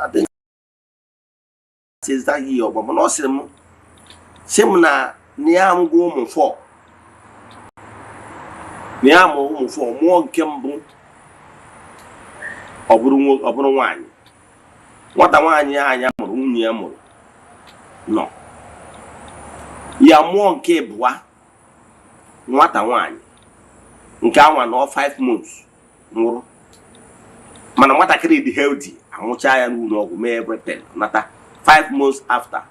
I think says that year, but no sim na niam go mo for. Niam mo for more kembu. Oburu nwanyi. Nwata nwanyi anya mụrụ nwunye ya mụrụ. No. Ya mụọ nke bụa nwata nwanyi. Nke anwa no 5 months nwụrụ. Mana nwatakịrị dị healthy, amụcha ya n'ụlọ ọgwụ mee everything. Nata 5 months after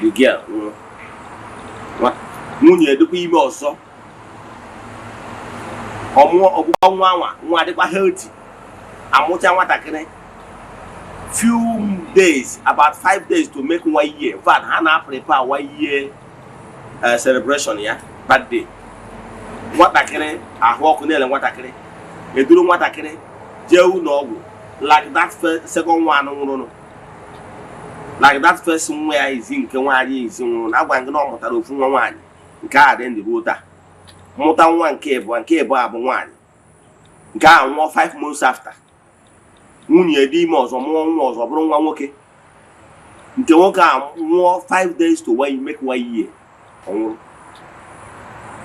the girl nwunye dịkwa ime ọzọ. Ọgbụgba nwa dịkwa healthy. Amụcha nwatakịrị few days, about 5 days to make 1 year. In fact, Hannah prepare 1 year celebration, yeah, birthday. Nwatakịrị ahụ ọkụ na-ele nwatakịrị eduru nwatakịrị jee ụlọ ọgwụ like that second one nwụrụ, like that first nwa ya izi nke nwaanyị izi nwụrụ, na-agwa nke na ọ mụtara ofu nwa nwaanyị nke a dị ndị ruo taa. Mụta nwa nke ịbụ abụ nwaanyị nke a nwụọ 5 months after. Nwunye dị ime ọzọ mụọ nwa ọzọ bụrụ nwa nwoke. Nke nwoke a nwụọ 5 days to make 1 year. Ọnwụrụ.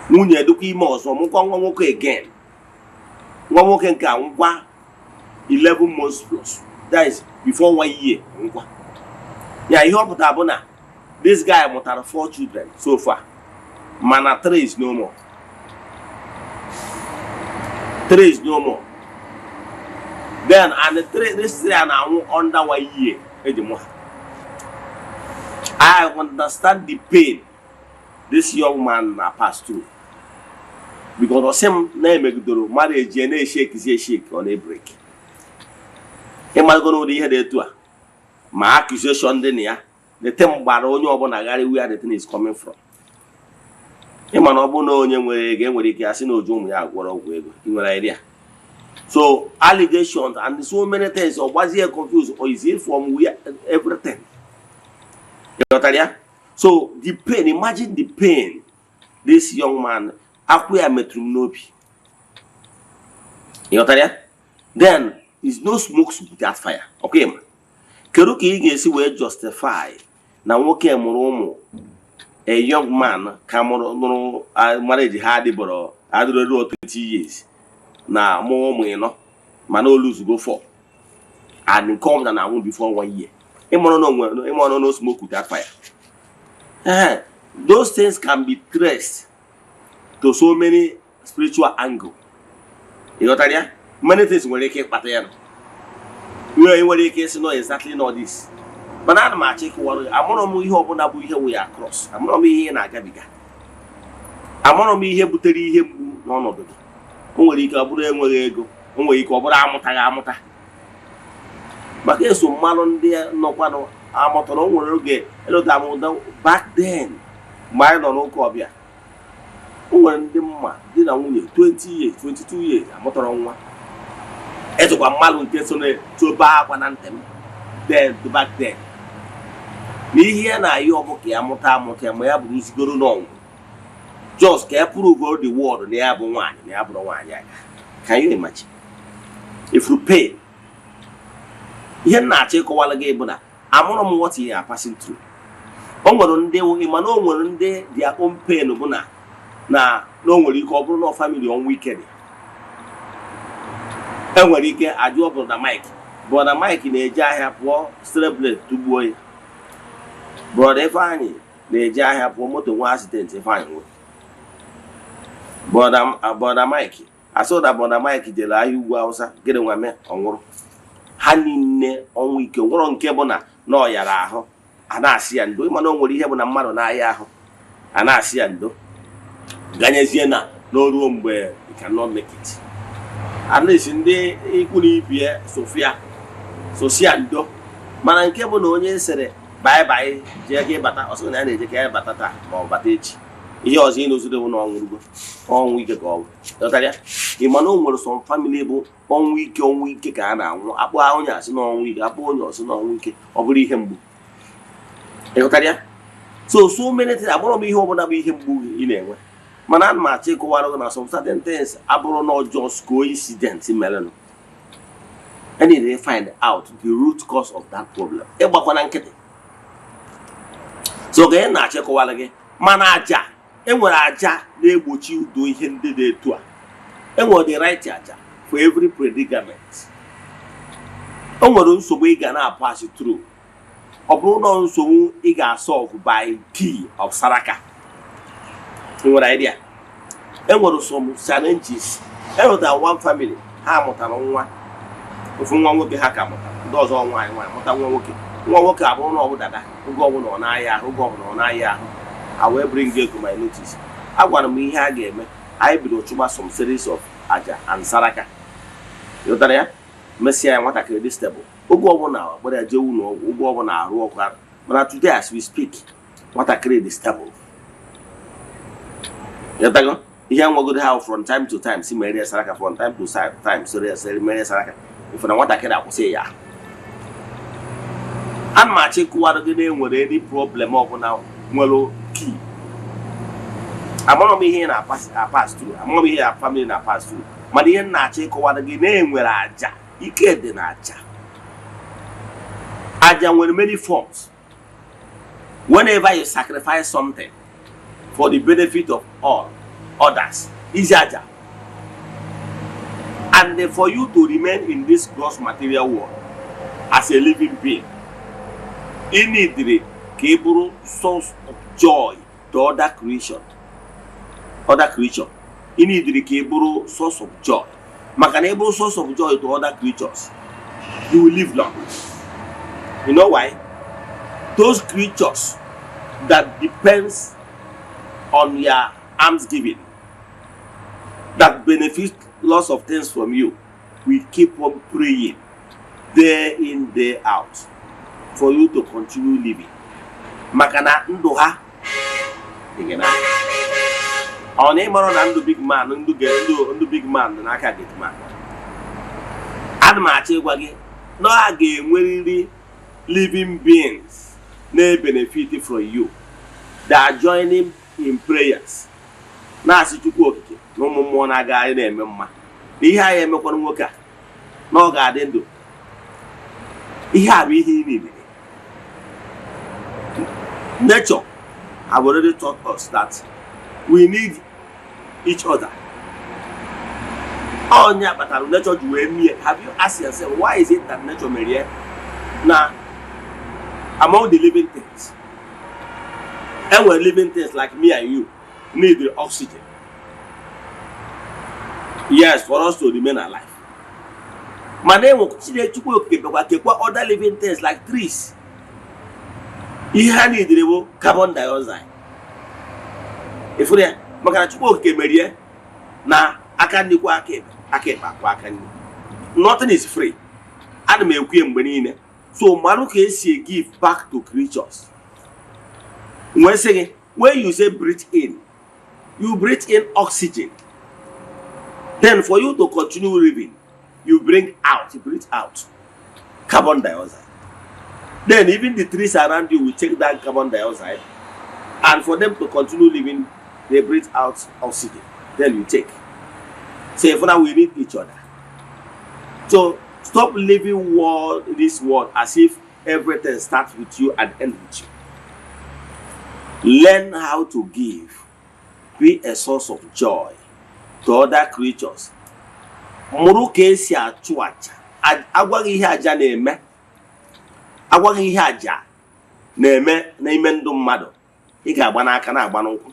Nwunye dịkwa ime ọzọ mụkwa nwa nwoke again. Nwa nwoke nke a ngwa 11 months plus. That is before 1 year. Ngwa. Ya ihe ọ pụtara bụ na this guy mụtara 4 children so far. Mana 3 is no more. 3 is no more. Then and the 3 this 3 are now under 1 year. I understand the pain this young man passed through. Because the same name marriage and a shake on a break. Am I going to hear the two? My accusation then here, the term baron of Bonagari where the thing is coming from. Emanobono again where he can see no joom ya what idea. So allegations and so many things, or was he confused, or is it from where everything? So the pain, imagine the pain this young man acquire metrumnopi. Then is no smoke without fire. Okay, man. Keruki igesi will justify na woke moromo a young man come marriage hard boro I do 20 years. Na more you know, man no lose go for. And come than I won't before 1 year. No smoke without fire. Those things can be traced to so many spiritual angles. You know what many things will make pattern. We case know exactly know this. But I'm not check what I'm gonna move here when here we are cross. I'm gonna be here in Agabiga. I'm gonna be here but here none of it. Only Kabura and ego, only Cobra Amota. But there's some malon there, no one Amoton will get back then. My no cobia. When the man did only 20 years, 22 years, Amoton. As a malon gets on to back one anthem. Then the back then. Me here now, you are okay, Amota, my abuse go on. Just can prove all the word the Abu one, the Abu one. Can you imagine? If you pay, you not take a while again, I'm on what you are passing through. On they will imano one day their own pain of Buna. Now, no one you call no family on weekend. And when you get a job on the mic, but a mic in a jar have war, celebrate to boy. Brother Fanny, the jar have one more to one accident if I know. Brother Mikey, I saw that Brother Mikey de la you was getting one man on honey on week on Kebona, no yaraho, and I see and do man on what he have on a man on Ayaho, and I see and do Ganesiana, no room where you cannot make it. At least in the equally be Sophia, Sociando, man and Kebono said, bye bye, Jackie Bata, or so any Jackie Batata or Batich. He was in those on week ago. Emmanuel was some family 1 week, Aponia, no week, Aponia, no week, or believe him. So many things I want to be home and be him in anyway. Manan ma take over some certain things, Abro no just coincidence in Melon. I need to find out the root cause of that problem. So again, na check again. Mana aja, enwere aja na-egbochi udo ihe ndị dị etu a. Enwere the right aja for every predicament. Enwere nsogbu ị ga na-pass through. Ọ bụrụ na nsogbu ị ga-solve by key of Saraka. Enwere idea? Enwere some challenges. Enwere one family ha mụtara nwa. Ofu nwa nwoke ha ka mụtara. Ndị ọzọ nwaanyị mụta nwa nwoke. Nwa nwoke abụrụ na ọ bụ dada. Oge ọbụla ọ na-aya ahụ, oge ọbụla ọ na-aya ahụ. I will bring you to my notice. I want to be here again. I will choose some series of Aja and Saraka. You know that? Messi, I want to create this table. Ugo now, but I do know Ugo na rock. But today, as we speak, what I create this table. You know that? Here we go to have from time to time. See Maria Saraka from time to time. So there's Maria Saraka. If I want to create, I will say yeah. And my check what the name with any problem of now. Well, key. I'm gonna be here and pass through. I'm gonna be here, family and pass through. But the end, I check what the name where Aja. You can't deny Aja. Aja with many forms. Whenever you sacrifice something for the benefit of all others, is Aja. And for you to remain in this gross material world as a living being, you need the capable source of joy to other creation. You need the capable source of joy. Mechanical source of joy to other creatures. You will live long. You know why? Those creatures that depends on your almsgiving, that benefit lots of things from you, we keep on praying day in, day out for you to continue living. Makana ndoha igena oni maro na ndu big man ndu big man na aka get man adma achi gwa gi no a ga enweriri living beings na benefit from you that are joining in prayers na asi chukwu okike no mmụọ na aga na-eme mma ihe a ya emekwa nwoke a na ọ ga-adị ndụ ihe a bụ ihe niile. Nature have already taught us that we need each other. Oh, but nature do. Have you asked yourself why is it that nature may now among the living things, and we're living things like me and you need the oxygen. Yes, for us to remain alive. My name will consider other living things like trees. Ihe need the carbon dioxide. If we are makana chukwu kemerie na aka ndi kwa akeba kwa aka ndi. Nothing is free. Adam ekwe mgbe niile. So maru ka esi give back to creatures. When you say breathe in, you breathe in oxygen. Then for you to continue living, you breathe out carbon dioxide. Then even the trees around you will take that carbon dioxide, and for them to continue living, they breathe out oxygen. Then you take. So for now we need each other. So stop living this world as if everything starts with you and ends with you. Learn how to give. Be a source of joy to other creatures. Muru kesi achuacha. Agwagi ihe aja na-eme. Agwagi ihe aja na-eme n'ime ndụ mmadụ. Ị ga-agba n'aka na agba n'ụkwụ.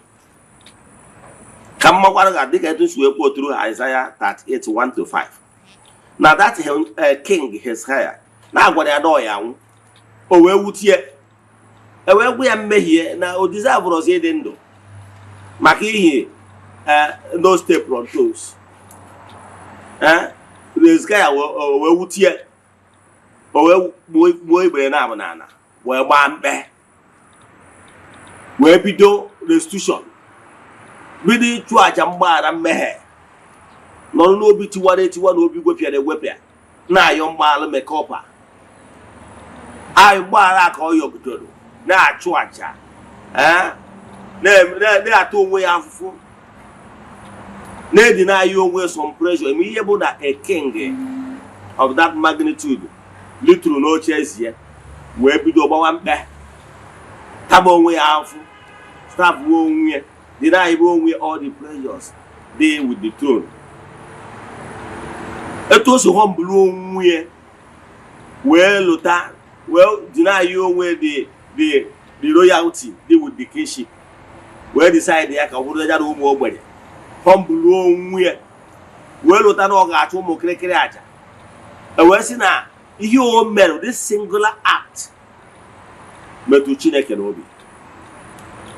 Ka mmakwara ga dịka etu si wee kwuo through Isaiah 38:1-5. Now that king Hezekiah na agwara ya dọọ ya anwụ. O wee wutie. E wee gwa ya mmehie na o deserve ọzọ ịdị ndụ. Maka ihe no step on toes. Hezekiah wee wutie. O wee gbuo igbere na abụ n'ala. Wee gbaa mkpe. Wee bido restitution. Bido ịchụ aja mgbaghara mmehie. Nọrọ n'obi tiwara etiwa na obi gwepịara egwepịa. Na-ayọ mgbaghara mekọpa. Ayọ mgbaghara ka ọ yọgidoro. Na-achụ aja. Na-atụ onwe ya afụfụ. Na-edina ya onwe some pressure. Eme ihe bụ na a king of that magnitude litru n'oche ezi ya wee bido gbawa mkpe taba onwe ya afụ staff onwe ya deny onwe all the pleasures dey with the throne. Etu o so humble onwe ya wee lụta deny onwe the royalty dey with the kingship wee decide ya ka ọ bụrụ ya na ụmụ ogbenye humble onwe ya wee lụta na ọ ga-achụ ụmụ kirikiri aja wee sị na ihe o mere this singular act metụ Chineke n'obi.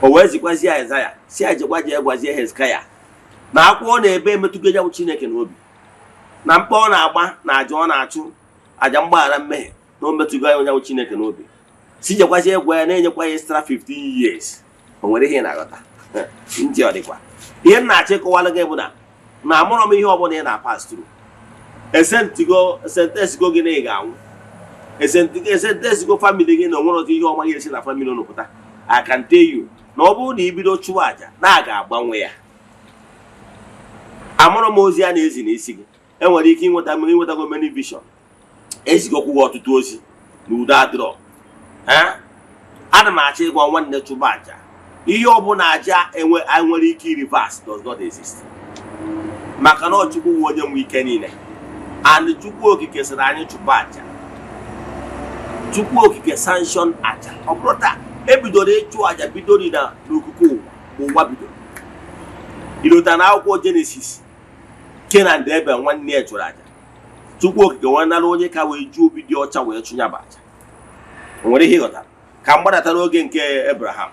O wee zikwazi Aịzaya si ajekwa jee gwazie Hezekaya na akwụkwọ na-ebe emetụgo ya bụ Chineke n'obi na mkpa ọ na-agba na aja ọ na-achụ aja mgbaghara mmehie na o metụgo ya onye bụ Chineke n'obi. Si jekwazie gwa ya na-enyekwa ya extra 15 years. O nwere ihe na-aghọta ndị ọ dịkwa ihe m na-achọ ịkọwalụ gị bụ na amụrụ m ihe ọbụla ị na-pass through. Esentesigo gị na ị ga-anwụ, esentesigo family gị na onwere ọzọ ihe ọma ga-esi na family unu pụta. I can tell you na ọ bụrụ na ibido chụwa aja na a ga-agbanwe ya. Amụrụ m ozi a na-ezi n'isi gị enwere ike inwetago many vision. Ezigokwu gị ọtụtụ ozi na udo adịrọ. Ana m achọ ịgwa nwanne chụba aja ihe ọbụla aja enwere ike reverse does not exist. Maka na Chukwu nwe onye nwe ike niile. And Chukwu okike sịrị anyị chụba aja. Chukwu okike sanction aja. Ọ bụrụ taa ebidoro ịchụ aja bidoro na n'okike ụwa bidoro. Ilota na akwụkwọ Genesis Kenan dị ebe nwanne ya chụrụ aja. Chukwu okike wee nara onye ka wee ju obi dị ọcha wee chụnyaba aja. O nwere ihe ịghọtara ka mgbadata n'oge nke Abraham.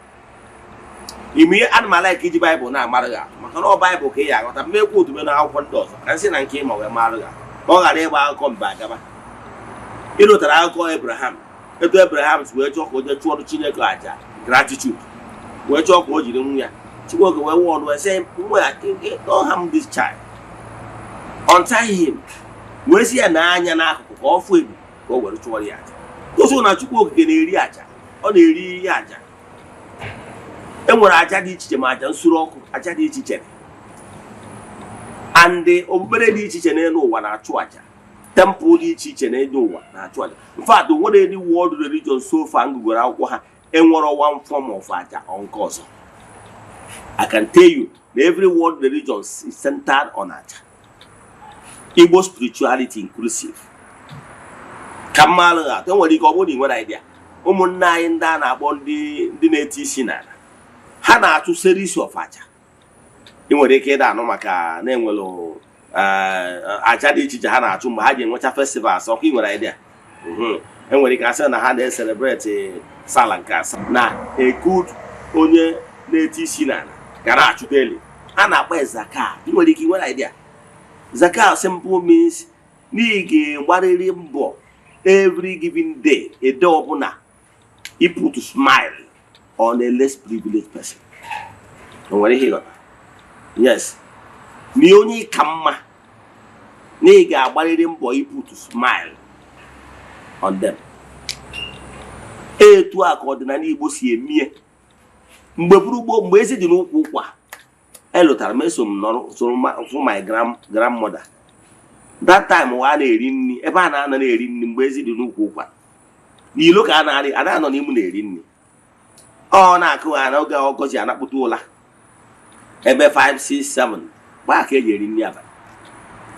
Ime ana m like iji Bible na-amara gị maka na ọ Bible ka ị ya aghọta mmekwu otume na akwụkwọ ndị ọzọ ka nsị na nke ịma wee mara gị ka ọ ghara ịgba akụkọ mba agaba. Ịlụtara akụkọ Abraham etu Abraham si wee chọọ ka o jee chụọrụ Chineke aja gratitude wee chọọ ka o jiri nwa ya Chukwu oge wee wụọ ọnụ wee sị nwa ya don't harm this child, untie him, wee si ya n'anya n'akụkụ ka ọ fụ ebu ka o were chụọrọ ya aja. Gosi na Chukwu okike na-eri aja, ọ na-eri ihe aja. Enwere aja dị iche iche ma aja nsure ọkụ aja dị iche iche and okpukpere dị iche iche n'elu ụwa na-achụ aja. Temple dị iche iche n'elu ụwa na-achụ aja. In fact, nwere any world religion so far ngụgoro akwụkwọ ha enwere one form of aja ọ nke ọzọ. I can tell you that every world religion is centered on aja. Igbo spirituality inclusive. Kamalụ atọ nwere ike ọ bụrụ na ị nwere idea ụmụnne anyị ndị a na-akpọ ndị na-eti isi n'ala ha na-atụ series of aja. Ị nwere ike ịda anụ maka na-enwelụ aja dị iche iche ha na-achụ mgbe ha ga-enwecha festivals ọkụ. Ị nwere idea enwere ike asị na ha na-celebrate sala nke asaa na ekut onye na-eti isi n'ala ga na-achụta ele a na-akpọ Zaka. Ị nwere ike nwere idea Zaka simple means na ị ga-agbarịrị mbọ every given day, a day ọbụla you put to smile on a less privileged person. Nwere ihe ịghọta? Yes. Ni onye ka mma na ị ga-agbarịrị mbọ you put to smile on them. Etu a ka ọdịnala Igbo si emie mgbe buru gboo mgbe ezi dị n'ụkwụ ụkwa elụtara m eso m nọrọ soro my grandmother. That time wa na-eri nri ebe a na-anọ na-eri nri mgbe ezi dị n'ụkwụ ụkwa n'ilo ka a na-anọ n'imu na-eri nri. Ọ na-akụ ha n'oge ọgọzi anakpụta ụla ebe 5, 6, 7 gbaa ka eji eri nri abalị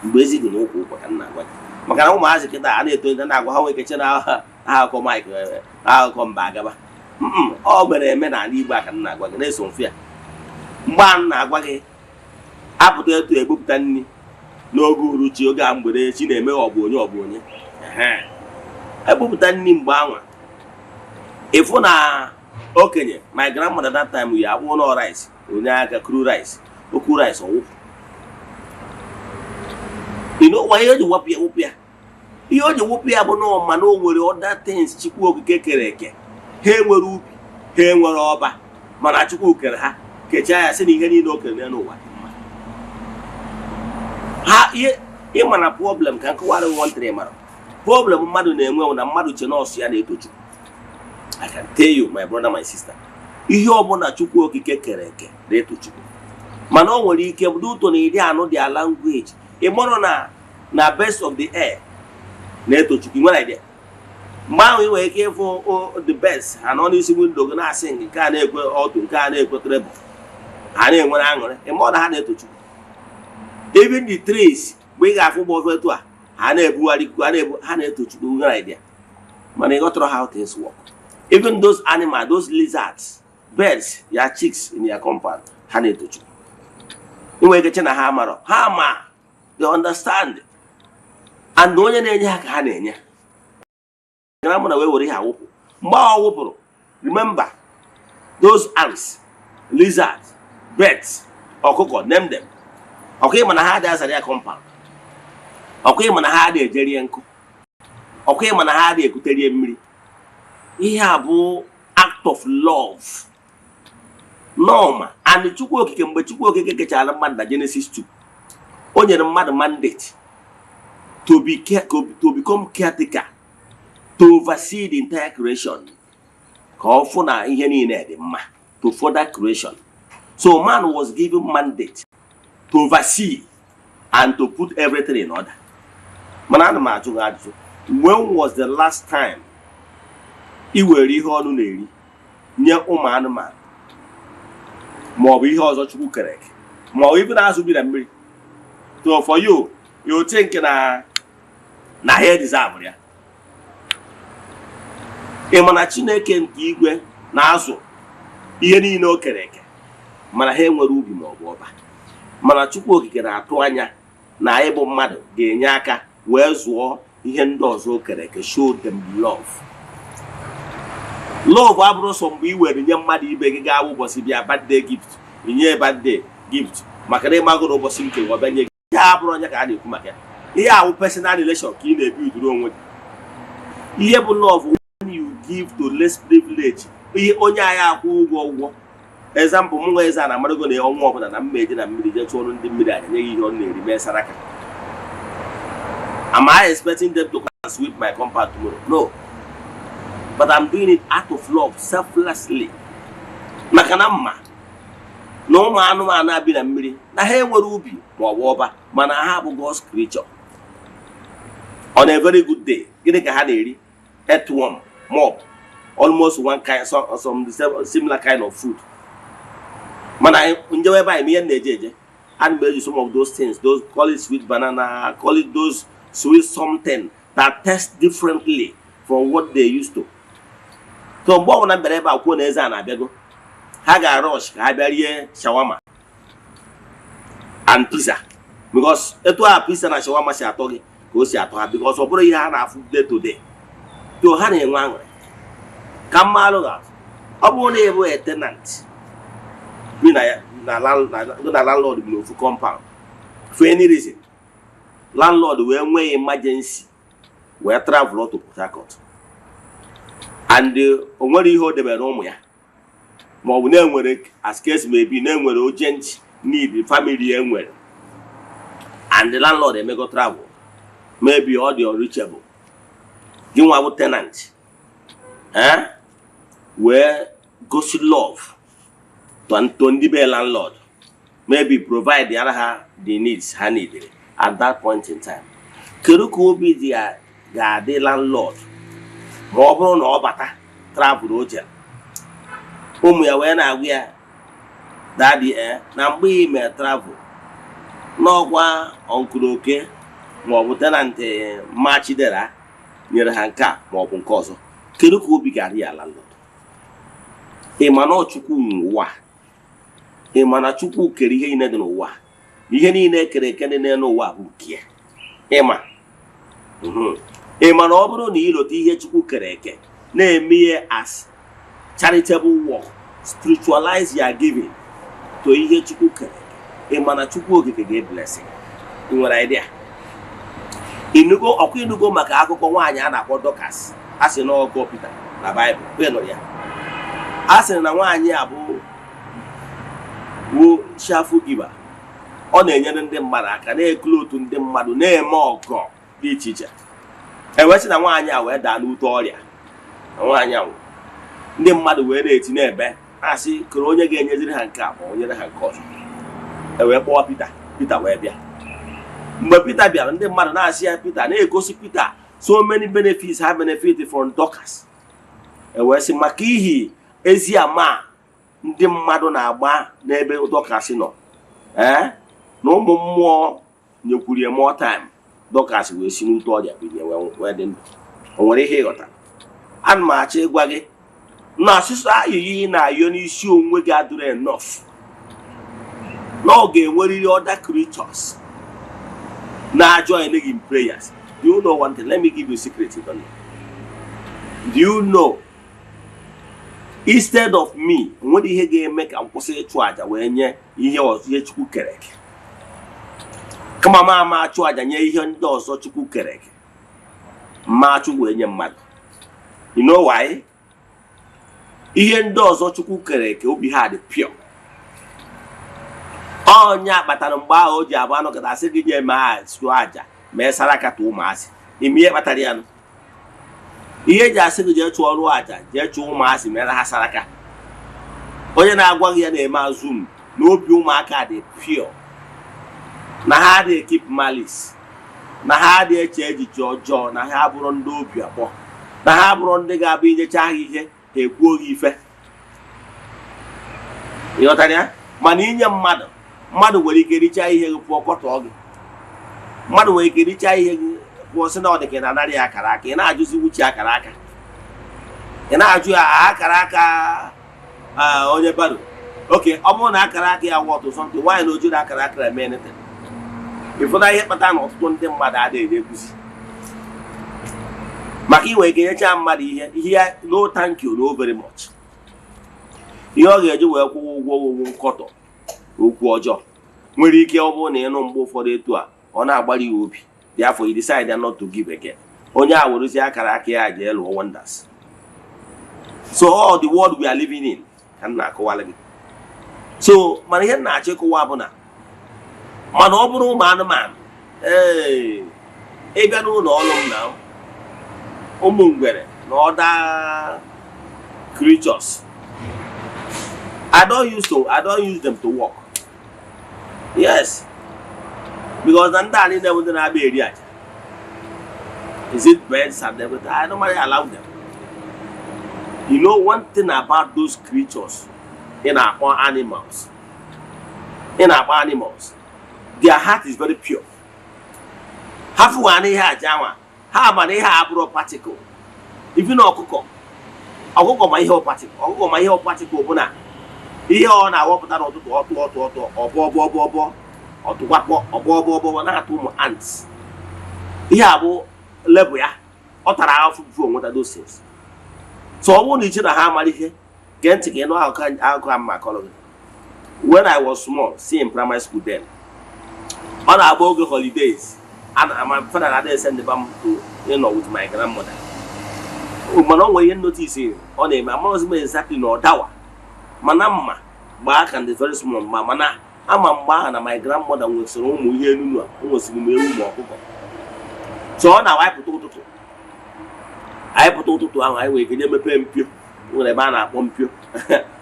mgbe ezi dị n'ụkwụ ụkwa ka nna agwa maka na ụmụazị kịta a na-eto ndị na-agwa ha nwee keche na akụkọ Mike akụkọ mba agaba. Ọ mere eme n'ala Igbo aka nna agwa gị na-eso mfe ya mgbe a na-agwa gị apụta etu egbupụta nri n'oge uruchi oge a mgbede chi na-eme ọ bụ onye egbupụta nri mgbe anwa ịfụ na okenye my grandmother that time ya abụọ na rice onye aka kru rice okwu rice ọwụpụ ihe o ji wụpụ ya ihe o ji wụpụ ya bụ na ma na o nwere other things Chukwu okike kere eke. Ha enwere ubi ha enwere ọba mana Chukwu kere ha kechaa ya sị na ihe niile o kere n'ụwa ha ịma na problem ka nkọwara nwantịrị mara problem mmadụ na-enwe na mmadụ che nọọsụ ya na-eto Chukwu. I can tell you my brother my sister ihe ọbụla Chukwu okike kere eke na-eto Chukwu mana o nwere ike bụ ụtọ na ịdị anụ dị language ịmụrụ na best of the air na-eto Chukwu. Ị nwere idea? Mgbe ahụ ị nwere ike ịfụ the best ha nọ n'isi windo gị na-asị nke a na-ekwe ọtụ, nke a na-ekwe treble, ha na-enwere aṅụrị. Ị ma ọ na ha na-eto Chukwu. Even the trees mgbe ị ga-afụ ụgbọ etu a ha na-ebugharị ikuku, ha na-eto Chukwu. Ị nwere idea? Mana ị ghọtara how things work. Even those animals, those lizards, birds, your chicks in your compound, ha na-eto Chukwu. Ị nwere ike che na ha mara, ha ma, they understand. And onye na-enye ha ka ha na-enye. Remember, those ants, lizards, birds, ọkụkọ, name them. Okay, mana ha ada their compound. Okay, mana ha ada ejeri nkụ. Okay, mana ha ada ekuterie mmiri. Ihe a bụ act of love. Norma, and Chukwu okike mgbe Chukwu okike kechara mmadụ na Genesis 2. O nyere mmadụ mandate to become caretaker, to oversee the entire creation. To further creation. So man was given mandate to oversee and to put everything in order. When was the last time you were nye ụmụ anụmanụ ma ọ bụ ihe ọzọ Chukwu kere eke ma ọ even azụ bi na mmiri? So for you think na ha deserve ya. Ị ma na Chineke nke igwe na-azụ ihe niile o kere eke mana ha enwere ubi ma ọ bụ ọba. Mana Chukwu okike na-atụ anya na anyị bụ mmadụ ga-enye aka wee zụọ ihe ndị ọzọ o kere eke. Show them love. Love abụrụ sọ mgbe i were nye mmadụ ibe gị gaa ụbọchị bịa birthday gift, inye birthday gift maka na ịmagoro ụbọchị nke ọ bịanye gị. Ihe abụrụ onye ka a na-ekwu maka ya. Ihe ahụ personal relation ka ị na-ebi udoro onwe gị. Ihe bụ love when you give to less privilege. Ihe onye anyị akwụ ụgwọ. Example, mụ nwa Eze-Ana amarago na ọnwa ọbụla na mmeje na mmiri je chụọrọ ndị mmiri anya nye gị ihe ọ na-eri mee saraka. Am I expecting them to come and sweep my compound tomorrow? No. But I'm doing it out of love, selflessly. Maka na mma na ụmụ anụmanụ abi na mmiri na ha enwere ubi ma ọ bụ ọba mana ha bụ God's creature. On a very good day, gịnị ka ha na-eri? Earthworm, mob, almost one kind, some similar kind of food. Mana njewe ebe anyị ihe na-eje and use some of those things, those call it sweet banana, call it those sweet something that taste differently from what they used to. So mgbe ọbụla mbere ebe akwụkwọ na Eze-Ana abịago, ha ga-rush ka ha bịa rie shawarma and pizza, because etu a pizza na shawarma si atọ gị ka o si atọ ha, because ọ bụrụ ihe ha na-afụ day to day. So ha na-enwe aṅụrị. Ka mma alụ ga ọ bụrụ na ebe a tenant bi na landlord bi n'ofu compound for any reason, landlord wee nwee emergency wee travel to Port Harcourt and o nwere ihe o debere ụmụ ya ma ọ bụ na-enwere as case may be na-enwere urgent need family enwere and the landlord emego travel, maybe ọ dị unreachable, gị nwa bụ tenant wee gosi love to ndị be landlord, maybe provide the needs ha needed at that point in time. Kedu ka obi dị ga-adị landlord ma ọ bụrụ na ọ bata travel oje ụmụ ya wee na-agwa ya daddy na mgbe ị mee travel n'ọgwa ọnkụrụ oke ma ọ bụ tenant machidera nyere ha nke a ma ọ bụ nke ọzọ. Kedu ka obi ga-adị ya landlord? Ị ma na Chukwu n'ụwa, ị ma na Chukwu kere ihe niile dị n'ụwa, ihe niile kere eke dị n'ụwa bụ nke ya. Ị ma na ọ bụrụ na ịlọta ihe Chukwu kere eke na-eme ihe as charitable work, spiritualize your giving to ihe Chukwu kere eke, ị ma na Chukwu okike ga-eblessing. Ị nwere idea? Inugo maka akụkọ nwaanyị a na-akpọ Dorcas, a sị na ọgọ Peter na Bible kwenụ ya. A sị na nwaanyị a bụ shafu giver, ọ na-enyere ndị mmadụ aka, na-ekele otu ndị mmadụ, na-eme ọgọ dị iche iche. Ewesị na nwaanyị a wee daa n'ute ọrịa, nwaanyị a ndị mmadụ wee na-eti n'ebe asị kere onye ga-enyeziri ha nke a ma onyere ha nke ọzọ. Ewee kpọọ Peter wee bịa. Mgbe Peter bịara, ndị mmadụ na-asị ya Peter, na-egosi Peter So many benefits have benefited from Dorcas. And we see Makihi Eze-Ana ndị mmadụ na-agba n'ebe Dorcas nọ. Na ụmụ mmụọ nyekwuru more time. Dorcas wee si n'ute ọja binye wee dị ndụ. O nwere ihe ịghọta. Ana m achọ ịgwa gị na asụsụ ayịyị na-ayọ n'isi onwe gị adịrị enough. Na ọ ga-enwerịrị other creatures na-join in prayers. Do you know one thing? Let me give you a secret. Do you know? Instead of me, when you hear make a person charge when you hear Chukwu kerek. Come on, ma charge and you hear those so Chukwu kerek. Ma Chukwu when you mad. You know why? Ihe those so Chukwu kerek will be hard pure. Oh, nya batara mgba o ji abano ka asị gị nye ma su aja me saraka tu maasị imi batara ya no ihe ji asị gị je chụọ ọrụ aja je chụọ maasị mere ha saraka onye na-agwa gị ya na-eme azum na obi ụmụaka dị pure na ha dị keep malice na ha dị eche echiche ọjọọ na ha bụrụ ndị obi akpọ na ha bụrụ ndị ga-abụ inyecha ha ihe ha ekwuo gị ife ịghọtara ya mana inye mmadụ nwere ike richa ihe gị pụọ kọtọ gị mmadụ nwere ike richa ihe gị pụọ sị na ọ dị ka ị na-anarị ya akara aka ị na-ajụzi wuchi akara aka ị na-ajụ ya akara aka onye baro oke ọ bụrụ na akara aka ya wọtụ sọntị nwaanyị na ojiri akara aka eme anything ịfụna ihe kpatara na ọtụtụ ndị mmadụ adịghị ekwuzi maka inwe ike nyecha mmadụ ihe no thank you no very much ihe ọ ga-eji wee kwụwa ụgwọ owuwu nkọtọ okwu ọjọọ nwere ike ọ bụrụ na ịnụ mgbe ụfọdụ etu a ọ na-agbara ya obi therefore you decide not to give again onye a werezie akara aka ya jee lụọ wonders. So all the world we are living in ka m na-akọwala gị so mana ihe na-achọ ịkọwa bụ na mana ọ bụrụ ụmụ anụmanụ ịbịa n'ụlọ ọrụ m na ụmụ ngwere na other creatures I don't use them to work. Yes. Because then never be area. Is it birds and everything? I normally allow them. You know one thing about those creatures in our animals. Their heart is very pure. Half one here, Jama. How many have a particle? If you know Coco, I'll go my whole particle. I'll go my whole particle. Ihe ọ na-awọpụta n'ụtụtụ ọtụ ọbọbọbọbọ ọtụkwakpọ ọbọbọbọ na-atụ ụmụ ants ihe a bụ level ya ọ tara afọ bifo nweta those things so ọ bụrụ na iche na ha amara ihe gee ntị ka ịnụ akụkọ mma akọrọ gị when I was small see in primary school then ọ na-agba oge holidays my father na-adịghị send ba m to with my grandmother mana ọ nwere ihe notice ọ na-eme amaghịzi m exactly na ọ dawa mana mma gbaa ka ndị very small mana ama mgbe ahụ na my grandmother nwesịrị ụmụ ihe enunu a o nwesịrị m ewu ma ọkụkọ so ọ na-awapụta ụtụtụ ahụ anyị nwere ike nye mepee mpio nwere ebe a na-akpọ mpio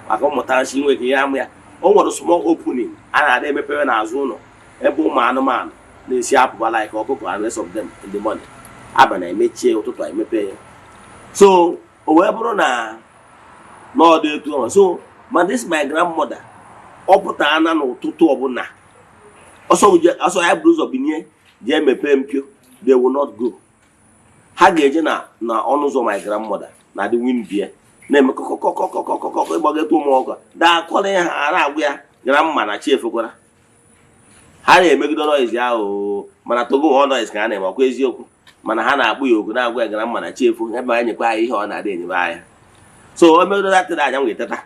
maka ụmụta nshi nwere ike ihe amụ ya o nwere small opening a na-ada emepere n'azụ ụlọ ebe ụmụ anụmanụ na-esi apụba like ọkụkọ and rest of them in the morning abalị emechie ụtụtụ anyị mepee ya so o wee bụrụ na ọ dị etu ọma so ma this my grandmother ọ pụtara na n'ụtụtụ ọbụla ọsọ ya bụrụ ụzọ binye jee mepee mpio they will not go ha ga-eje na ọnụ ụzọ my grandmother na the wind bie na-eme kọkọkọkọkọkọkọ ịgbageta ụmụ ọkụ daakọrọ ya ha na-agwụ ya grandma na chi efekwara ha na-emegide noise ahụ mana togo ọ noise ka ha na-eme ọkwa eziokwu mana ha na-akpụ ya oku na-agwa ya grandma na chi efu ebe anyị nyekwa ya ihe ọ na-adị enyebe anya so o megide datịrị anya m ga-eteta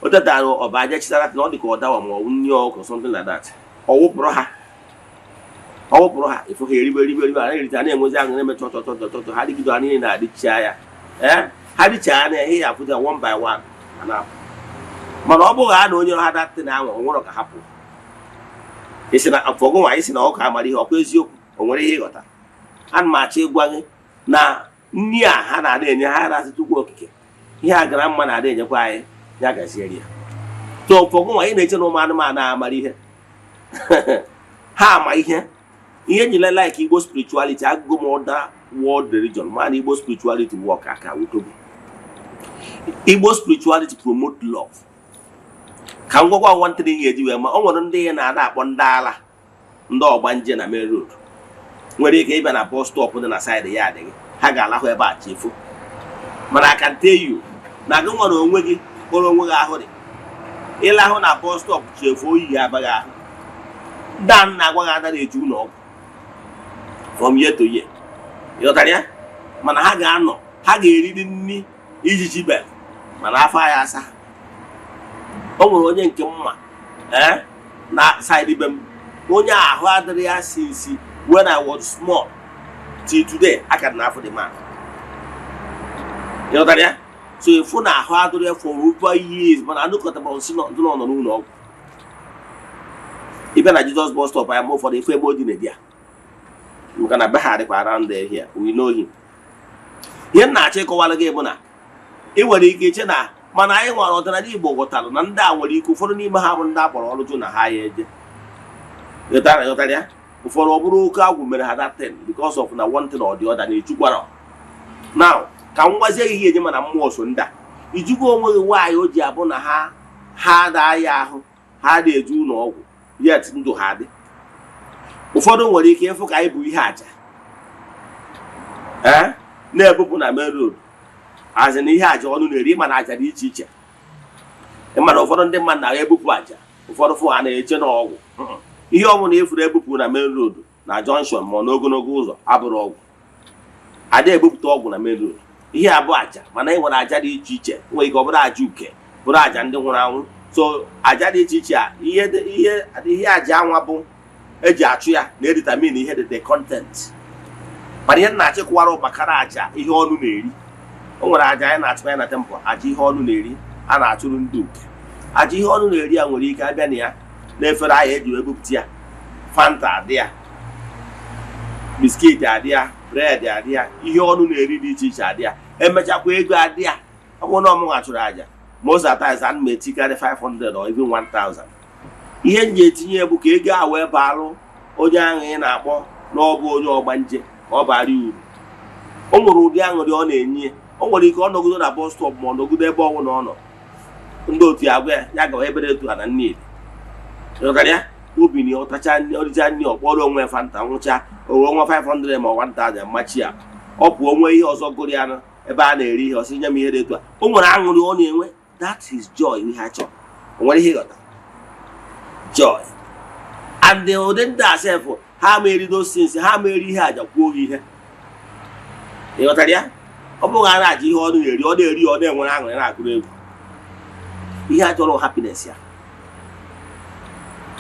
o tetara ọba aja chitara na ọ dị ka ọ dawa ma ọ bụ nri ọkụ something like that ọ wụpụrụ ha ifu ha eribe a na-erite a na-enwezi ahụ na-eme chọchọchọchọchọ ha dịgido ha niile na-adịcha ya ha dịcha anya ihe ya apụta one by one mana ọ bụghị ha na onye ha datị na anwụ onwere ka hapụ isi na afọgụ nwa isi na ọka amara ihe ọkwa eziokwu o nwere ihe ịghọta ana m achọ ịgwa gị na nri a ha na-ada enye ha na-asịtụ ugwu okike ihe a gara mma na-ada enyekwa anyị ya gaziere ya so ụfọdụ nwa anyị na-eche na ụmụ anụmanụ amara ihe ha ama ihe njile like Igbo spirituality agụgụ m world religion, man, Igbo spirituality work aka utobi. Igbo spirituality promote love. Ka ngwakwa one thing ye diwe ma onwere ndị na-ada akpọ ndị ala ndị ọgbanje na main road. Nwere ike ịbịa na bus stop dị na side ya adịghị. Ha ga-alahụ ebe a chefu. Mana I can tell you na gị nwere onwe gị kpọrọ onwe gị ahụ dị. Ịlahụ na bus stop chefu oyi ya abaghị ahụ. Dan na-agwa gị ada na-eju n'ọgwụ from year to year. Ịghọtara ya? Mana ha ga-anọ, ha ga-eriri nri ijiji bel mana afọ ya asa. O nwere onye nke mma na side ibe m, onye ahụ adịrị ya since when I was small till today. I can afọ the man. Ịghọtara ya? So ifu na ahụ adịrị ya for over years, mana anụkọtara nsị nọ n'ụlọ ọgwụ. Even at Jesus bus stop, I am more for the famous dinner. You can have around there here. We know him. Here na check while again, Mona. It was a kitchen. Man, I want to leave Bogota, and that will you could follow me having that or all to a high edge. The Tanya, before Oburuka women had that 10 because of one thing or the other. Need to go now. Can was a year, man, I'm more soon that. Did you go with why Ojabona had I had a do no? Yet ndo hadi. Ụfọdụ nwere ike ịfụ ka ibu ihe aja. Na-ebupụ na main road. Azị na ihe aja ọnụ na-eri mana aja dị iche iche. Ịmana ụfọdụ ndị mmadụ na-ebupụ aja. Ụfọdụ fụ ha na-eche n'ọgwụ. Ihe ọbụla efuru ebupụ na main road na junction ma n'ogologo ụzọ abụrụ ọgwụ. Ada ebupụta ọgwụ na main road. Ihe abụ aja mana e nwere aja dị iche iche. Nwere ike ọ bụrụ aja uke, bụrụ aja ndị nwụrụ anwụ. So aja dị iche iche a ihe aja anwa bụ eji achụ ya na-determine ihe the content. Mana ihe na-achịkwara ụbakara aja ihe ọnụ na-eri. O nwere aja anyị na-achụ ya na temple, aja ihe ọnụ na-eri a na-achụrụ ndị uke. Aja ihe ọnụ na-eri ya nwere ike abịa na ya na-efere ahịa eji ebupụta ya. Fanta adị ya, biskit adị ya, bread adị ya, ihe ọnụ na-eri dị iche iche adị ya. Emechakwa ego adị ya. Ọ bụrụ na ọmụ achụrụ aja, most of the times I may take 500 or even 1,000. Ihe nje etinye bụ ka ego a wee baalụ onye ahụ ị na-akpọ na ọ bụ onye ọgbanje ka ọ bara uru. O nwere ụdị aṅụrị ọ na-enye. O nwere ike ọ nọgido na bus stop ma ọ nọgido ebe ọnwụ na ọ nọ. Ndị otu ya gwa ya gawa ebe etu ha na nne. Ịghọtara ya? Obi na ọtacha ọrịcha nne ọkpọrọ onwe Fanta nwụcha owe nwa 500 ma 1,000 machi ya. Ọ pụọ onwe ihe ọzọ gụrụ ya ebe a na-eri ihe ọsị nye m ihe dị etu a. O nwere aṅụrị ọ na-enwe. That is joy we had. When he got joy. And the Odenda herself, how many those things, how many had a poor here? You got there? Upon Araji, or the one I could. He had all happiness here.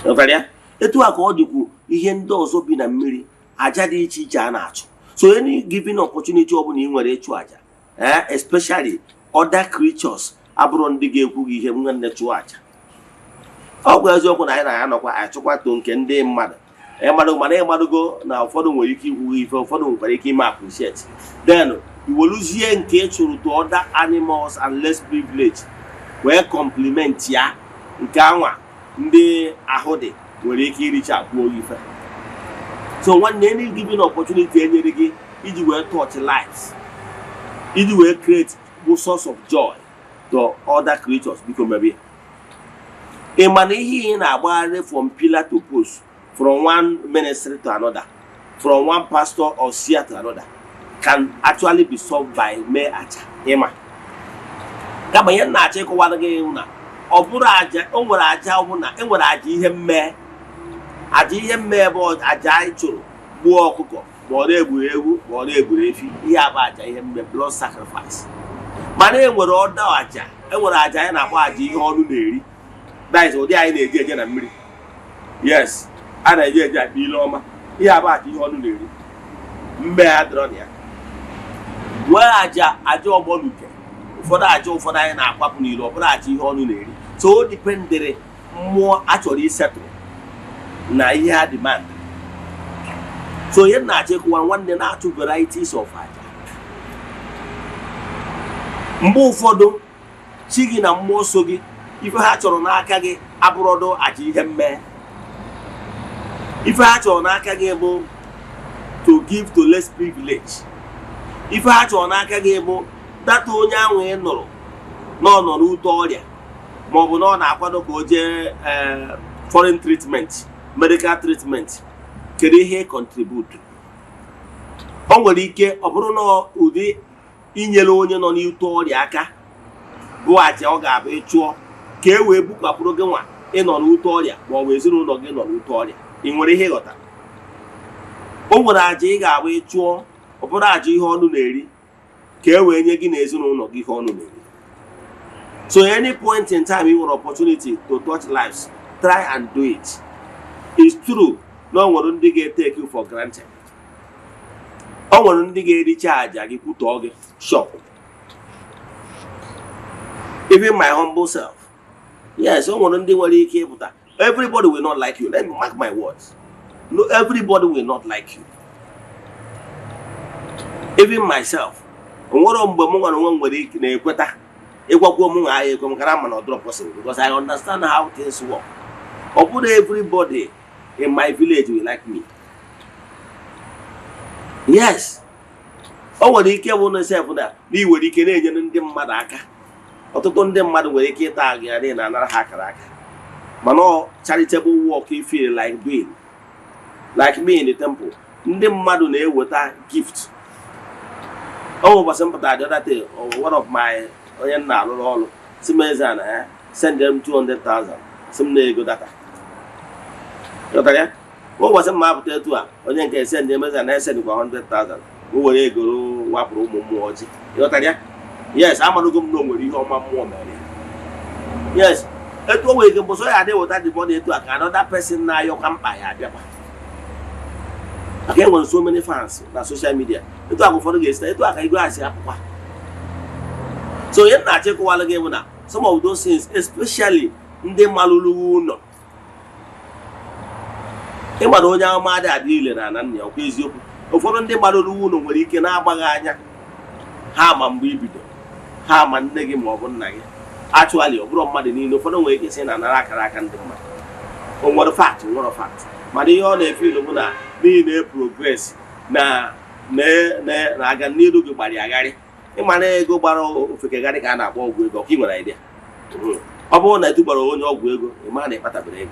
You got there? The two are called you, he endorses open a mirror, a jadi chichanach. So any given opportunity opening where they charge, especially other creatures. Abụrụ ndị ga-ekwu ihe m nwanne chụọ aja. Ọ bụ eziokwu na anyị na-anọkwa achụkwatụ nke ndị mmadụ. Mana ịmadụgo na ụfọdụ nwere ike ikwu ife, ụfọdụ nwekwara ike ime appreciate. Then iweluzie nke chụrụ to other animals and less privileged wee compliment ya nke anwa ndị ahụ dị nwere ike iricha akwụọ ife. So nwanne any given opportunity enyere gị iji wee touch lives, iji wee create a source of joy to other creatures become maybe. A man here in from pillar to post, from one ministry to another, from one pastor or seer to another, can actually be solved by mere aja. Emma. Kama yen na check one again na. Obura aja, onwere aja obuna, enwere aja ihe mme. Aja ihe mme bụ aja ichuru, gbuo ọkụkọ, ma ọ na-egburu ewu, ma ọ na-egburu efi. Ihe aba aja ihe mme, blood sacrifice. Mana enwere ọdọ aja, enwere aja ya na-akpọ aja ihe ọnụ na-eri. That is ụdị anyị na-eji eje na mmiri. Yes, a na-eji eje akpa ile ọma. Ihe aba aja ihe ọnụ na-eri. Mme ya dọrọ ya. Nwee aja ọgbọnuke. Ụfọdụ anyị na-akwapụ n'ile ọ bụrụ aja ihe ọnụ na-eri. So o dipendere mmụọ achọrọ isetụ na ihe ha demand. So ihe na-achịkwa nwanne na-achụ varieties of aja. Mgbe ụfọdụ chi gị na mmụọ so gị ife ha chọrọ n'aka gị abụrọdụ aja ihe mme. Ife ha chọrọ n'aka gị bụ to give to less privilege. ife ha chọrọ n'aka gị bụ data onye ahụ ị nụrụ na ọ nọ n'ute ọrịa ma ọ bụ na ọ na-akwado ka o jee foreign treatment, medical treatment, kedu ihe contribute. O nwere ike ọ bụrụ na ụdị inyere onye nọ n'ute ọrịa aka bụ aja ọ ga-abụ ịchụọ ka e wee bukapụrụ gị nwa ịnọ n'ute ọrịa ma ọ bụ ezinụlọ gị nọ n'ute ọrịa. Ị nwere ihe ịghọta? O nwere aja ị ga-abụ ịchụọ, ọ bụrụ aja ihe ọnụ na-eri ka e wee nye gị na ezinụlọ gị ihe ọnụ na-eri. So any point in time you want opportunity to touch lives, try and do it. It's true. No one will take you for granted. No one will recharge and put all the shop. Even my humble self. Yes, someone will keep that. Everybody will not like you. Let me mark my words. No, everybody will not like you. Even myself. Because I understand how things work. But everybody in my village will like me. Yes. Oh, what he can want say for that? Be what he can in the Madaka. Or to turn them mother where he can't target in another hacker. Mano charitable work he feel like doing. Like me in the temple. The mother with a gift. Oh, but some the other day, one of my Eze-Ana, send them 200,000. Some nego data. What was a map to when you send them as an send 100,000? Who will go Wapro Momoji? Yes, I'm going to go with you on my mom. Yes, that's what we can post. I did what the money to another person now. You can buy a again, when so many fans on social media, you talk for the guests, you talk about. So, yet, I check while again now. Some of those things, especially in the Malulu, no. Emadoja mother dealing and your Eziokwu. For the Malulu, where he can have Baganya, Ham and Bibido, Ham and Negim of one night. Actually, Obro Madinino for the way it's in an Arakan. Oh, what a fact, what a fact. Marion, if you know, being a progress, na I can need to go by the Agari. Imane go borrow Fikagari and a ball with a idea. Upon I do borrow on your wiggle, Imane Patabre.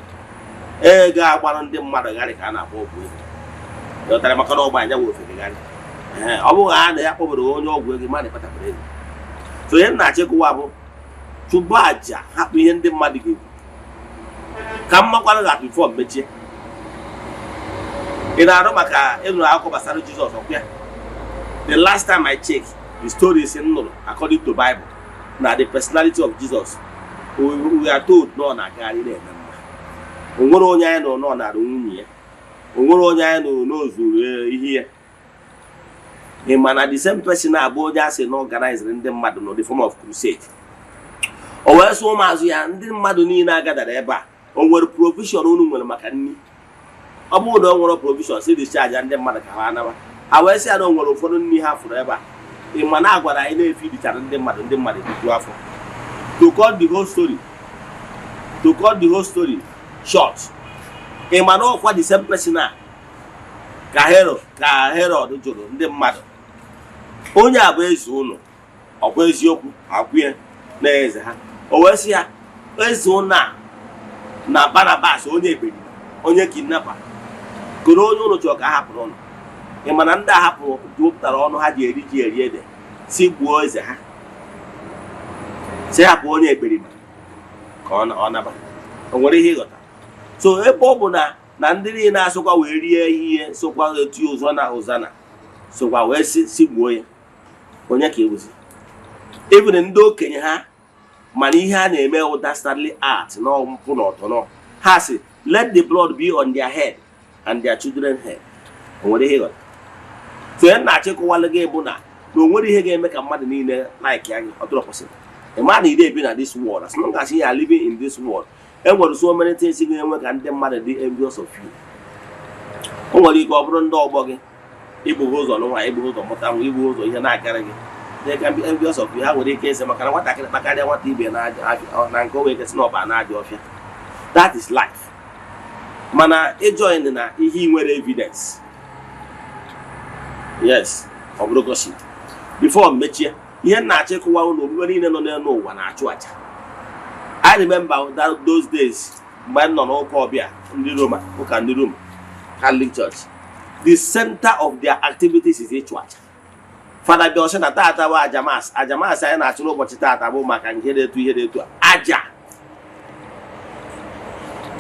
Ega one on the Madagari and a ball with. Your Taramacano by the wolf again. I the apple on your wiggle, Imane Patabre. So then I check Wabo to Baja, happy in the muddy. Come up before Betty. In Aromaka, Jesus. The last time I checked, the story is in according to the Bible. Now the personality of Jesus, we are told no na carry them. Ongoronya no na runye. Ongoronya no knows here. The man at the same person Aboja say no organized in the mad no the form of crusade. Or else so much and the Maduni na gather eba. On what provision on Makani. Abo don't want provision, say the charge and the mother Kahana. I will say I don't want to follow me half forever. In Managua, I know if you and the mother to offer. To cut the whole story short. In Mano, what the same person now? Kahero, the Jodo, the mother. Only a base uno, or Eziokwu, a queer, Eze-Ana. Or Eze-Ana, na Barnabas, only kidnapper. Corona no talk happen. Emananda happen, doctor on had the idea. See boys, say up one a baby. Con honorable. And what he got. So a bobona, Nandiri na so we here, so while the two Hosanna. So while we see boy, Onyaki was even in do Kenya, Maniha name of dastardly art, no punot or no. Has it, let the blood be on their head and their children's head. And what he got. So then I check while again, Bona. No, what he can make a man in there like young or opposite. A man he been at this world, as long as he are living in this world. And what so many things he can work and them mother the envious of you. Oh, what you go run dog bogging. Ibu goes on, no, Ibu goes on, what time we goes on, you're not carrying. They can be envious of you. How would they case them? What I can want to be and go away, it's not an idea of you. That is life. Mana enjoying na he with evidence. Yes, of Rogoshi. before mechie ihe na-achịkwa ụlọ omume niile nọ n'ụwa na-achụ aja. I remember that those days mgbe m nọ n'ụka ọbịa ndị Roma, ụka ndị Roma, Catholic Church. The center of their activities is ịchụ aja. Fada bịa ọsị na tata bụ ajamas. Ajamas anyị na-achụ n'ụbọchị tata bụ maka ihe dị etu aja.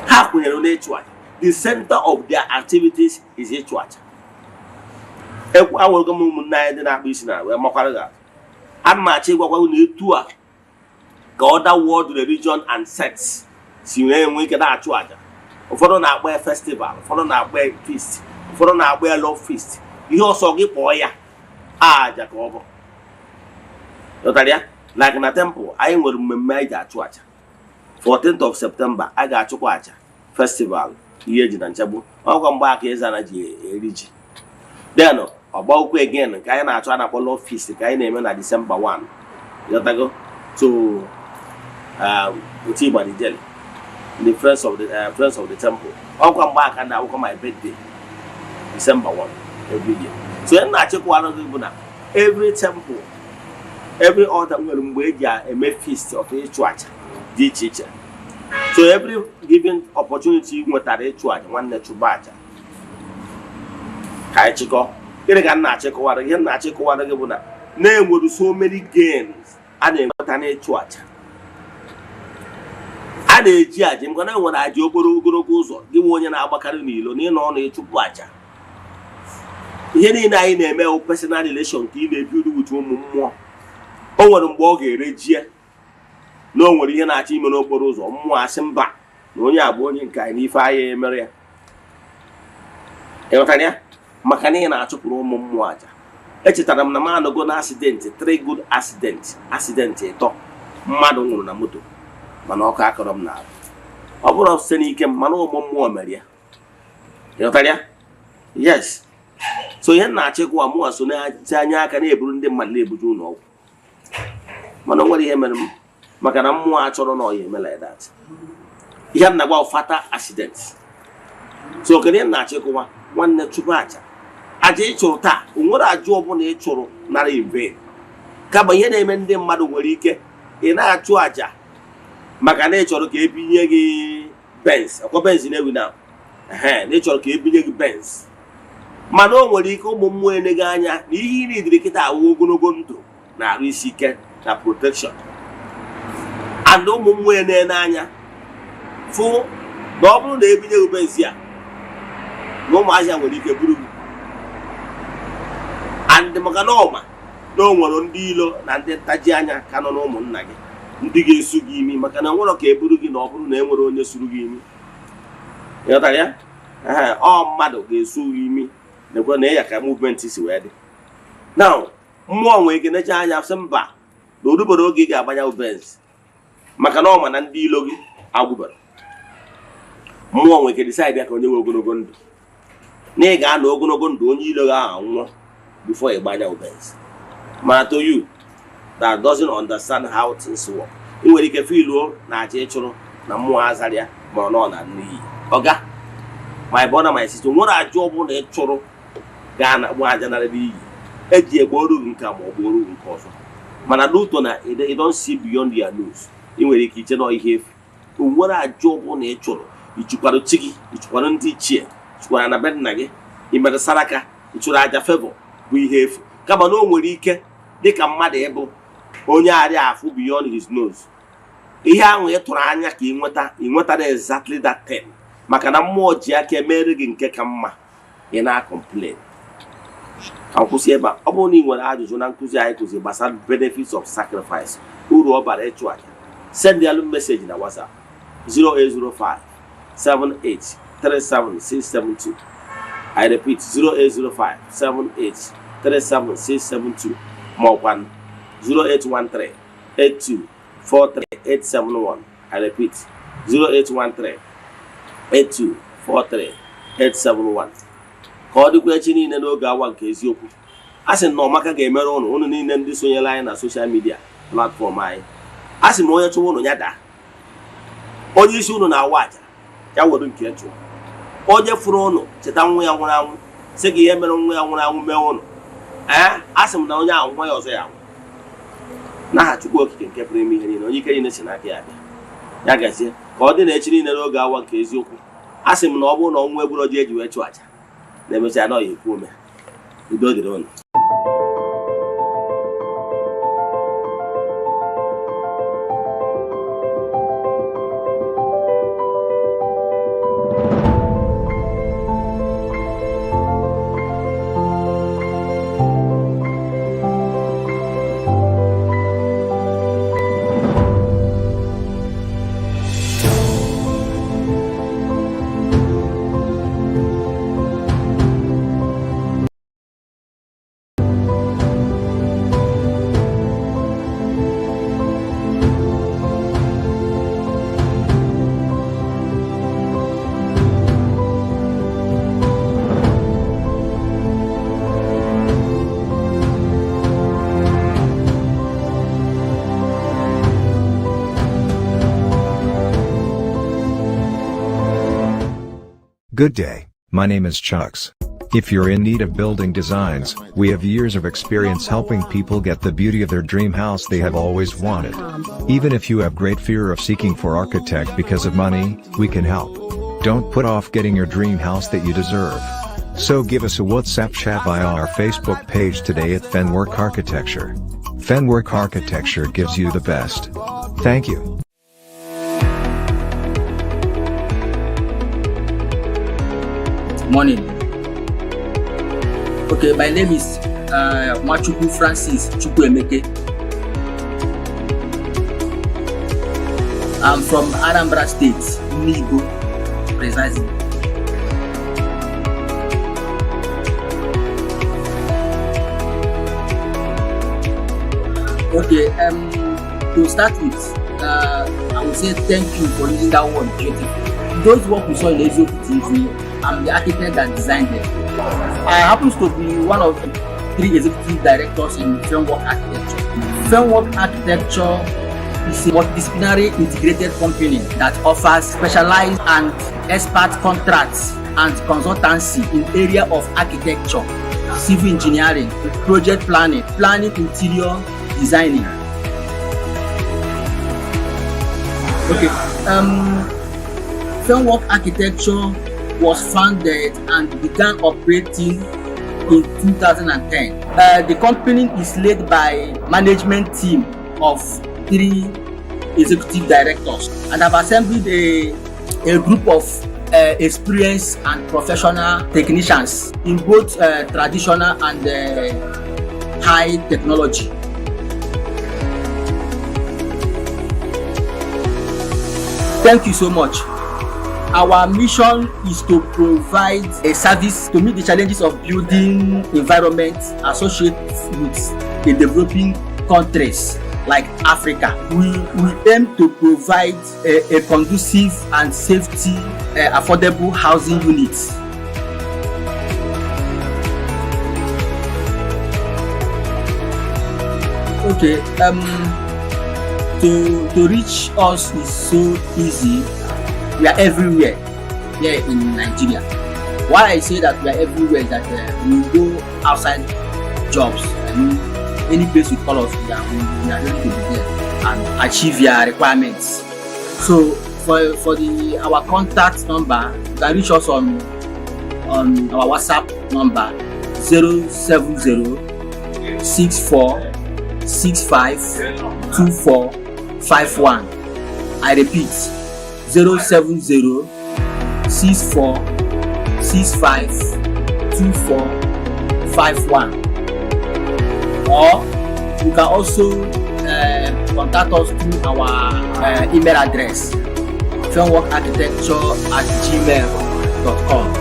Ha kwenyere n'ịchụ aja. The center of their activities is ịchụ aja. Awụrụgo m ụmụnne anyị dị na-akpụ isi na wee makwara gị. Ana m achọ ịgwakwa unu etu a ka other world religion and sects si wee enwe ike na-achụ aja. Ụfọdụ na-akpọ festival, ụfọdụ na-akpọ feast, ụfọdụ na-akpọ love feast. Ihe ọsọ gị kpọọ ya aja ka ọ bụ. Dọtara ya? Like na temple, anyị nwere mmemme anyị ji achụ aja. 14th of September, a ga-achụkwa aja. Festival, ihe ji na nchegbu. Ọkwa mgbe aka Eze-Ana ji eri ji. Then, ọgba ukwu again, nke anyị na-achụ a na-akpọ love feast, ka anyị na-eme na December 1. Dọtago? So, Uti Badijeli, the friends of the temple. Ọkwa mgbe aka na-awụkọ my birthday, December 1, every year. So, anyị na-achịkwa anọghị bụ na every temple, every altar nwere mgbe eji eme feast of ịchụ aja dị iche iche. So every given opportunity nwetara ịchụ aja, nwanne chụba aja. Ka anyị chịkọ. Gịnị ka m na-achịkọwara? Ihe m na-achịkọwara gị bụ na na-enwere so many gains a na-enweta n'ịchụ aja. A na-eji aja mgbe na-enwere aja ogologo ụzọ gị nwe onye na-agbakarị n'ilo na ịnọ ọnụ ịchụpụ aja. Ihe niile anyị na-eme bụ personal relation ka ị na-ebido with ụmụ mmụọ. O nwere mgbe ọ ga-erejie na o nwere ihe na-achọ ime n'okporo ụzọ, mmụọ asị mba na onye abụ onye nke anyị n'ife anyị emere ya. Ịghọtara ya? Maka na ị na-achụpụrụ ụmụ mmụọ aja. Echetara m na m anọgo na accident, 3 good accident 3 mmadụ nwụrụ na moto mana ọkụ akọrọ m n'ahụ. Ọ bụrụ site n'ike m mana ụmụ mmụọ mere ya. Ịghọtara ya? Yes. So ihe na-achịkwa mụwa so na-anya aka na-eburu ndị mmadụ na-ebuju ụlọ ọgwụ. Mana o nwere ihe mere m maka na mmụọ achọrọ na ọya eme like that. Ihe m na-agwa fatal accident. So kedu ihe na-achịkwa nwanne chụpụ aja. Aja ịchụrụ taa, o nwere aja ọbụla ịchụrụ nara in vain. Kama ihe na-eme ndị mmadụ nwere ike ị na-achụ aja maka na ịchọrọ ka ebinye gị Benz. Ọkwa Benz na-ewi na na ịchọrọ ka ebinye gị Benz. Mana o nwere ike ụmụ mmụọ enyeghị anya na ihe ị na-ediri kịta awụ ogologo ndụ na arụ isi ike na protection. And ụmụ mmụọ enye anya fụ na ọ bụrụ na ebinye gị Benz ya na ụmụazị nwere ike buru gị. And maka na ọma na o nwere ndị ilo na ndị ntaji anya ka nọ n'ụmụnna gị ndị ga-esu gị imi maka na nwere ka eburu gị na ọ bụrụ na enwere onye suru gị imi. Ịghọtara ya? Ọ mmadụ ga-esu gị imi nekwe na ya ka movement si wee dị. Now, mmụọ nwere ike necha anya sị mba na orubere oge ị ga-agbanya Benz maka na ọma na ndị ilo gị agwụbara. Mmụọ nwere ike decide ka onye nwe ogologo ndụ na ị ga-anọ ogologo ndụ onye ilo gị ahụ nwụọ before ị gbanya Benz. Ma to you that doesn't understand how things work, ị nwere ike filuo na aja ịchụrụ na mmụọ azarịa ma ọ nọ na n'iyi. Ọga, my brother, my sister, nwere aja ọbụla ịchụrụ gaa na gba aja nara n'iyi eji egbe oru nke ma ọ bụ oru nke ọzọ. Mana n'ụtọ na you don't see beyond your nose. Ị nwere ike iche na ihe efu. Nwere aja ọbụla ịchụrụ, ichukwara chi gị, ichukwara ndị ichie, ichukwara na be nna gị, imere saraka, ịchụrụ aja favor bụ ihe efu. Kama na o nwere ike dịka mmadụ ịbụ onye arịa afụ beyond his nose. Ihe ahụ ị tụrụ anya ka ị nwetara exactly that thing. Maka na mmụọ ji aka emere gị nke ka mma, ị na-complain. Ka nkwụsị ebe a. Ọ bụrụ na ị nwere ajụjụ na nkụzi anyị kụzi gbasara benefits of sacrifice, uru ọ bara ịchụ aja, send ya message na WhatsApp 0805 78 37672. I repeat 0805 78 37672 ma ọkwa 0813 82 43 871. I repeat 0813 82 43 871. Ka ọ dịkwa echi niile n'oge awa nke eziokwu. A sị na ọmaka ga-emere ụnụ niile ndị sonyere anyị na social media platform anyị. A sị m onye chụwa ụnụ ya daa. Onye isi ụnụ na-awa aja ya were nke chụọ. Onye fụrụ ụnụ cheta nwa ya nwụrụ anwụ sị gị ihe mere nwa ya nwụrụ anwụ mee ụnụ. asị m na onye ahụ nwa ya ọzọ ya anwụ n'aha Chukwu okike nke pụrụ ime ihe niile, onye ike niile si n'aka ya bịa. Ya gazie ka ọ dị na echi niile n'oge awa nke eziokwu. Asị m na ọ bụrụ na ọnwụ egburu ji eji wee chụ aja na-emecha ya na ọya ekwu ome. Udo dịrị unu. Good day, my name is Chucks. If you're in need of building designs, we have years of experience helping people get the beauty of their dream house they have always wanted. Even if you have great fear of seeking for architect because of money, we can help. Don't put off getting your dream house that you deserve. So give us a WhatsApp chat via our Facebook page today at Fenwork Architecture. Fenwork Architecture gives you the best. Thank you. Morning. Okay, my name is Machuku Francis Chukwuemeke. I'm from Anambra State, Nigo, precisely. Okay, to start with, I will say thank you for using that word, beautiful. Those work we saw in Eziokwu TV, I'm the architect that designed them. I happen to be one of the 3 executive directors in Framework Architecture. Framework Architecture is a multidisciplinary integrated company that offers specialized and expert contracts and consultancy in area of architecture, civil engineering, project planning, interior designing. Okay, Framework Architecture was founded and began operating in 2010. The company is led by management team of 3 executive directors, and have assembled a group of experienced and professional technicians in both traditional and high technology. Thank you so much. Our mission is to provide a service to meet the challenges of building environment associated with the developing countries like Africa. We aim to provide a conducive and safety, affordable housing units. Okay, to reach us is so easy. We are everywhere here in Nigeria. Why I say that we are everywhere is that we go outside jobs. I mean, any place you call us, we are ready to be there and achieve your requirements. So for our contact number, you can reach us on our WhatsApp number 070-6465-2451. I repeat, 070-6465-2451. Or you can also contact us through our email address, frameworkarchitecture@gmail.com.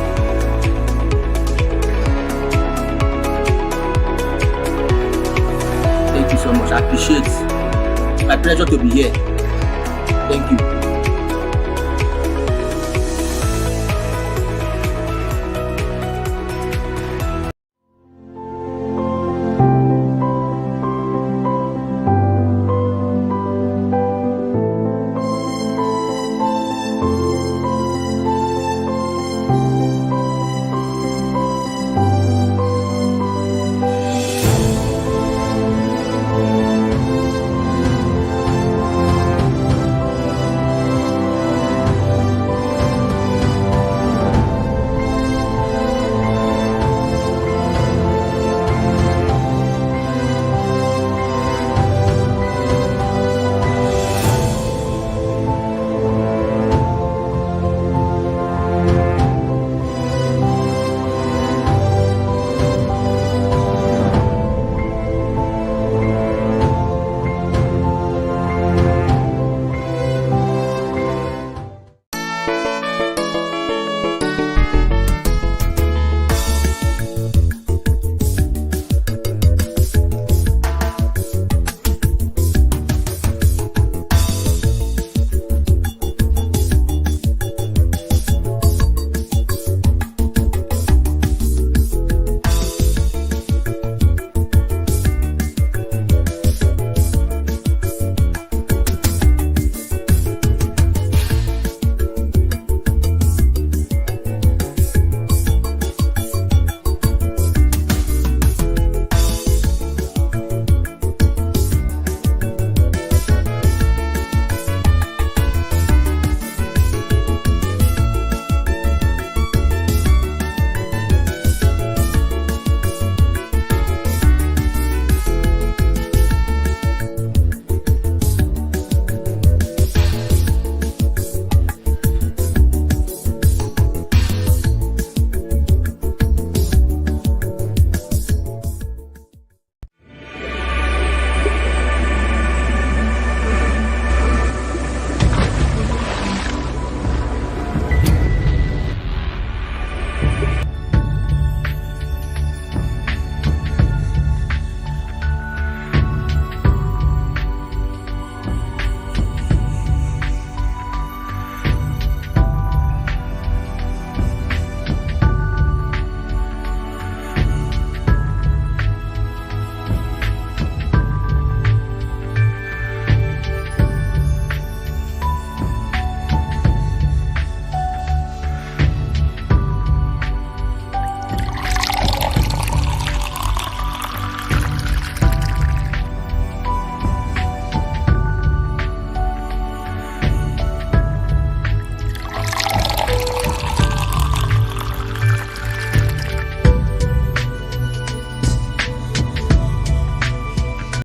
Thank you so much. I appreciate it. It's my pleasure to be here. Thank you.